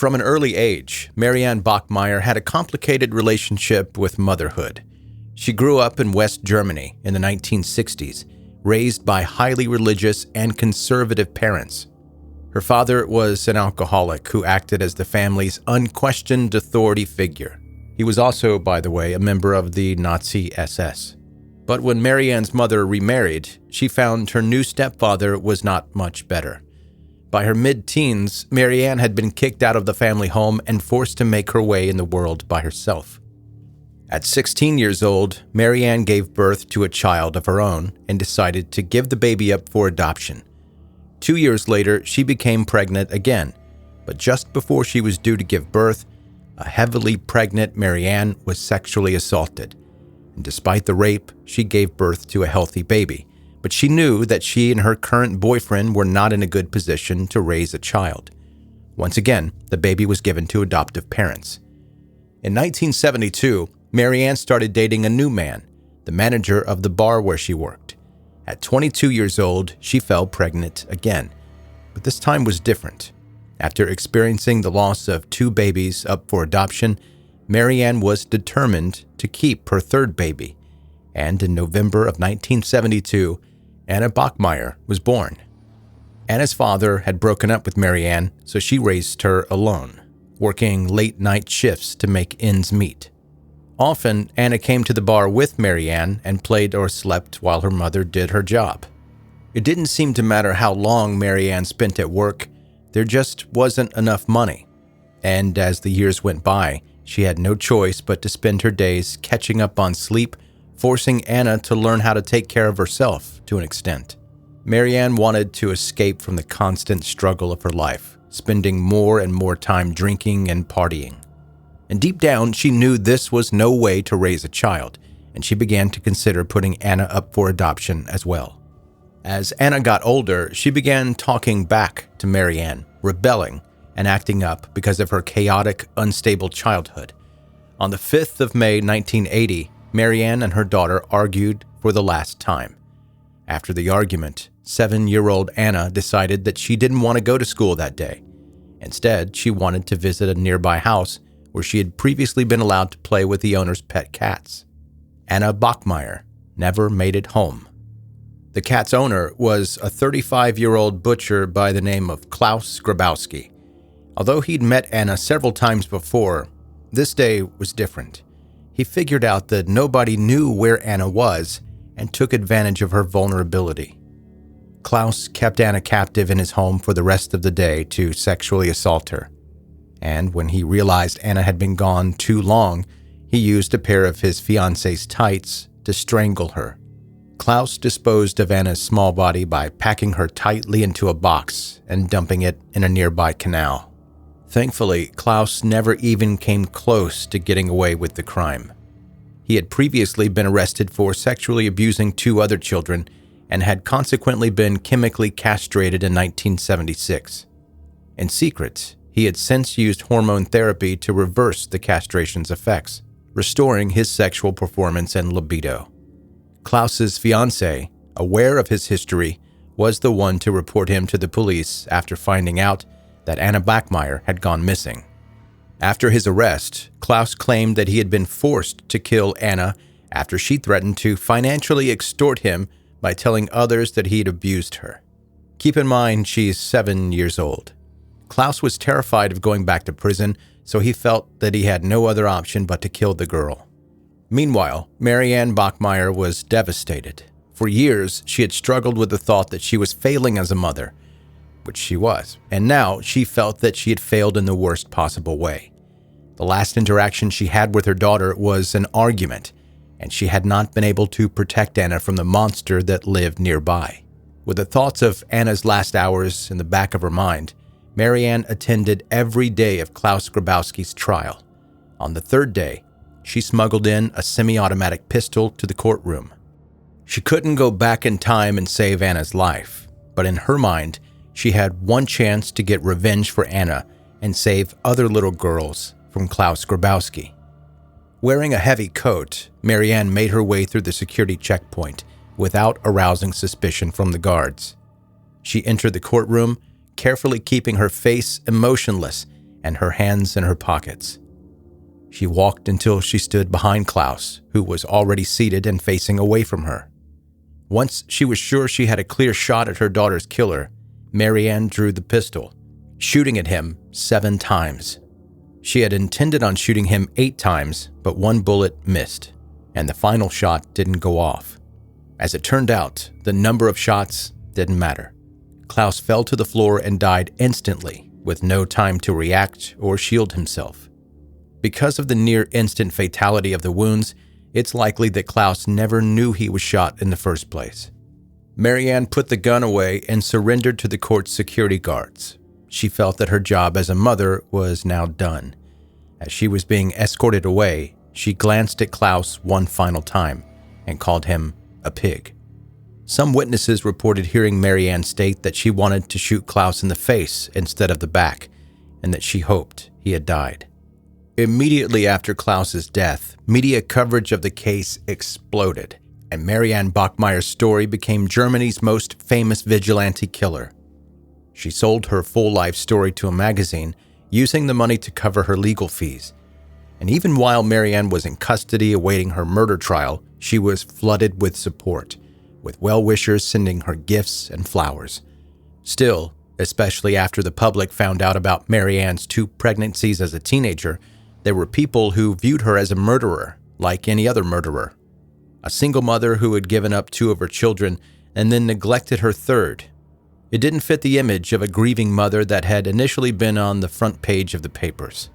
From an early age, Marianne Bachmeier had a complicated relationship with motherhood. She grew up in West Germany in the 1960s, raised by highly religious and conservative parents. Her father was an alcoholic who acted as the family's unquestioned authority figure. He was also, by the way, a member of the Nazi SS. But when Marianne's mother remarried, she found her new stepfather was not much better. By her mid-teens, Marianne had been kicked out of the family home and forced to make her way in the world by herself. At 16 years old, Marianne gave birth to a child of her own and decided to give the baby up for adoption. 2 years later, she became pregnant again, but just before she was due to give birth, a heavily pregnant Marianne was sexually assaulted. And despite the rape, she gave birth to a healthy baby, but she knew that she and her current boyfriend were not in a good position to raise a child. Once again, the baby was given to adoptive parents. In 1972, Marianne started dating a new man, the manager of the bar where she worked. At 22 years old, she fell pregnant again, but this time was different. After experiencing the loss of 2 babies up for adoption, Marianne was determined to keep her third baby, and in November of 1972, Anna Bachmeier was born. Anna's father had broken up with Marianne, so she raised her alone, working late-night shifts to make ends meet. Often, Anna came to the bar with Marianne and played or slept while her mother did her job. It didn't seem to matter how long Marianne spent at work, there just wasn't enough money. And as the years went by, she had no choice but to spend her days catching up on sleep, forcing Anna to learn how to take care of herself to an extent. Marianne wanted to escape from the constant struggle of her life, spending more and more time drinking and partying. And deep down, she knew this was no way to raise a child, and she began to consider putting Anna up for adoption as well. As Anna got older, she began talking back to Marianne, rebelling and acting up because of her chaotic, unstable childhood. On the 5th of May 1980, Marianne and her daughter argued for the last time. After the argument, 7-year-old Anna decided that she didn't want to go to school that day. Instead, she wanted to visit a nearby house where she had previously been allowed to play with the owner's pet cats. Anna Bachmeier never made it home. The cat's owner was a 35-year-old butcher by the name of Klaus Grabowski. Although he'd met Anna several times before, this day was different. He figured out that nobody knew where Anna was and took advantage of her vulnerability. Klaus kept Anna captive in his home for the rest of the day to sexually assault her. And when he realized Anna had been gone too long, he used a pair of his fiancée's tights to strangle her. Klaus disposed of Anna's small body by packing her tightly into a box and dumping it in a nearby canal. Thankfully, Klaus never even came close to getting away with the crime. He had previously been arrested for sexually abusing 2 other children and had consequently been chemically castrated in 1976. In secret, he had since used hormone therapy to reverse the castration's effects, restoring his sexual performance and libido. Klaus's fiancée, aware of his history, was the one to report him to the police after finding out that Anna Bachmeier had gone missing. After his arrest, Klaus claimed that he had been forced to kill Anna after she threatened to financially extort him by telling others that he had abused her. Keep in mind, she's 7 years old. Klaus was terrified of going back to prison, so he felt that he had no other option but to kill the girl. Meanwhile, Marianne Bachmeier was devastated. For years, she had struggled with the thought that she was failing as a mother, which she was, and now she felt that she had failed in the worst possible way. The last interaction she had with her daughter was an argument, and she had not been able to protect Anna from the monster that lived nearby. With the thoughts of Anna's last hours in the back of her mind, Marianne attended every day of Klaus Grabowski's trial. On the 3rd day, she smuggled in a semi-automatic pistol to the courtroom. She couldn't go back in time and save Anna's life, but in her mind, she had one chance to get revenge for Anna and save other little girls from Klaus Grabowski. Wearing a heavy coat, Marianne made her way through the security checkpoint without arousing suspicion from the guards. She entered the courtroom, carefully keeping her face emotionless and her hands in her pockets. She walked until she stood behind Klaus, who was already seated and facing away from her. Once she was sure she had a clear shot at her daughter's killer, Marianne drew the pistol, shooting at him 7 times. She had intended on shooting him 8 times, but 1 bullet missed, and the final shot didn't go off. As it turned out, the number of shots didn't matter. Klaus fell to the floor and died instantly, with no time to react or shield himself. Because of the near-instant fatality of the wounds, it's likely that Klaus never knew he was shot in the first place. Marianne put the gun away and surrendered to the court's security guards. She felt that her job as a mother was now done. As she was being escorted away, she glanced at Klaus one final time and called him a pig. Some witnesses reported hearing Marianne state that she wanted to shoot Klaus in the face instead of the back, and that she hoped he had died. Immediately after Klaus's death, media coverage of the case exploded, and Marianne Bachmeier's story became Germany's most famous vigilante killer. She sold her full life story to a magazine, using the money to cover her legal fees. And even while Marianne was in custody awaiting her murder trial, she was flooded with support, with well-wishers sending her gifts and flowers. Still, especially after the public found out about Marianne's 2 pregnancies as a teenager, there were people who viewed her as a murderer, like any other murderer. A single mother who had given up 2 of her children and then neglected her 3rd. It didn't fit the image of a grieving mother that had initially been on the front page of the papers.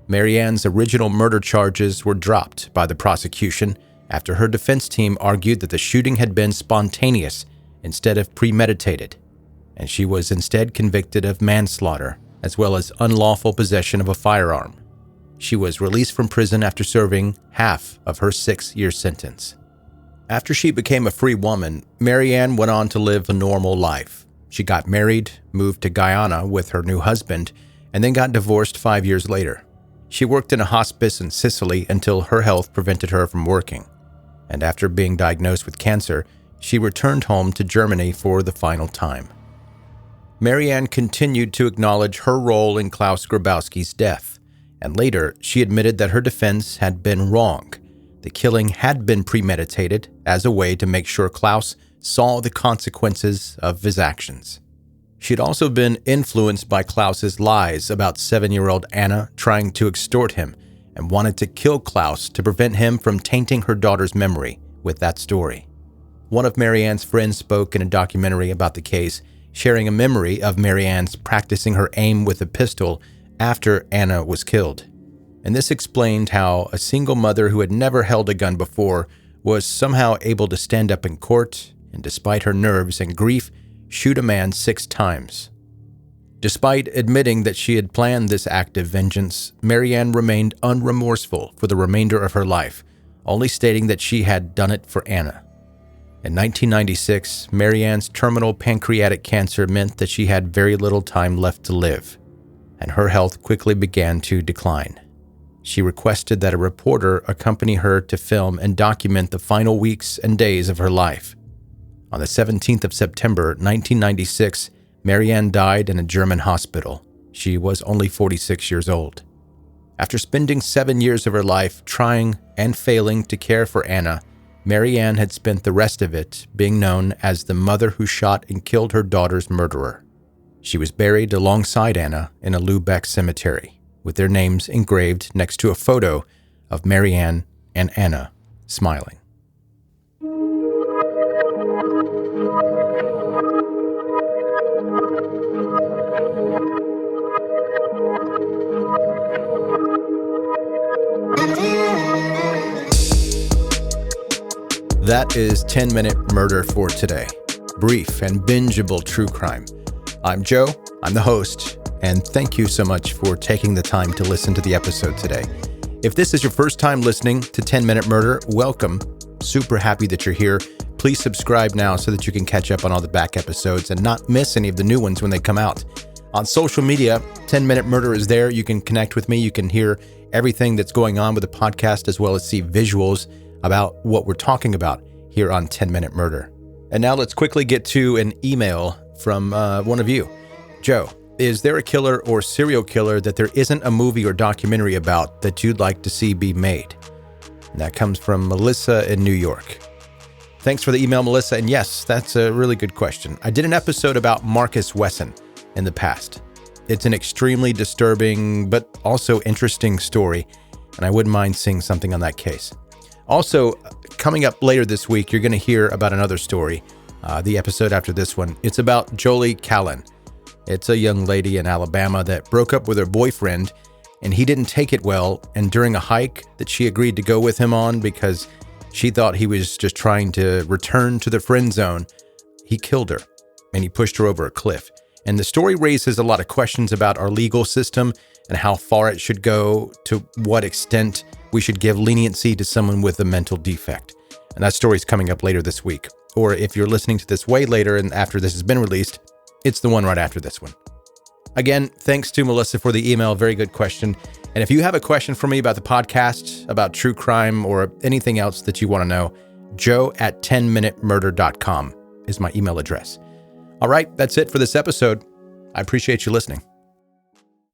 Marianne's original murder charges were dropped by the prosecution after her defense team argued that the shooting had been spontaneous instead of premeditated, and she was instead convicted of manslaughter as well as unlawful possession of a firearm. She was released from prison after serving half of her 6-year sentence. After she became a free woman, Marianne went on to live a normal life. She got married, moved to Guyana with her new husband, and then got divorced 5 years later. She worked in a hospice in Sicily until her health prevented her from working. And after being diagnosed with cancer, she returned home to Germany for the final time. Marianne continued to acknowledge her role in Klaus Grabowski's death. And later, she admitted that her defense had been wrong. The killing had been premeditated as a way to make sure Klaus saw the consequences of his actions. She'd also been influenced by Klaus's lies about 7-year-old Anna trying to extort him and wanted to kill Klaus to prevent him from tainting her daughter's memory with that story. One of Marianne's friends spoke in a documentary about the case, sharing a memory of Marianne's practicing her aim with a pistol after Anna was killed. And this explained how a single mother who had never held a gun before was somehow able to stand up in court and, despite her nerves and grief, shoot a man 6 times. Despite admitting that she had planned this act of vengeance, Marianne remained unremorseful for the remainder of her life, only stating that she had done it for Anna. In 1996, Marianne's terminal pancreatic cancer meant that she had very little time left to live, and her health quickly began to decline. She requested that a reporter accompany her to film and document the final weeks and days of her life. On the 17th of September, 1996, Marianne died in a German hospital. She was only 46 years old. After spending 7 years of her life trying and failing to care for Anna, Marianne had spent the rest of it being known as the mother who shot and killed her daughter's murderer. She was buried alongside Anna in a Lübeck cemetery, with their names engraved next to a photo of Marianne and Anna smiling. That is 10-Minute Murder for today. Brief and bingeable true crime. I'm Joe, I'm the host, and thank you so much for taking the time to listen to the episode today. If this is your first time listening to 10-Minute Murder, welcome. Super happy that you're here. Please subscribe now so that you can catch up on all the back episodes and not miss any of the new ones when they come out. On social media, 10-Minute Murder is there. You can connect with me. You can hear everything that's going on with the podcast, as well as see visuals about what we're talking about here on 10-Minute Murder. And now let's quickly get to an email from one of you. Joe, Is there a killer or serial killer that there isn't a movie or documentary about that you'd like to see be made? And that comes from Melissa in New York. Thanks for the email, Melissa. And yes, that's a really good question. I did an episode about Marcus Wesson in the past. It's an extremely disturbing, but also interesting story, and I wouldn't mind seeing something on that case. Also, coming up later this week, you're going to hear about another story, the episode after this one. It's about Jolie Callan. It's a young lady in Alabama that broke up with her boyfriend, and he didn't take it well, and during a hike that she agreed to go with him on because she thought he was just trying to return to the friend zone, he killed her, and he pushed her over a cliff. And the story raises a lot of questions about our legal system and how far it should go, to what extent we should give leniency to someone with a mental defect. And that story's coming up later this week. Or if you're listening to this way later and after this has been released, it's the one right after this one. Again, thanks to Melissa for the email. Very good question. And if you have a question for me about the podcast, about true crime, or anything else that you want to know, joe@10minutemurder.com is my email address. All right, that's it for this episode. I appreciate you listening.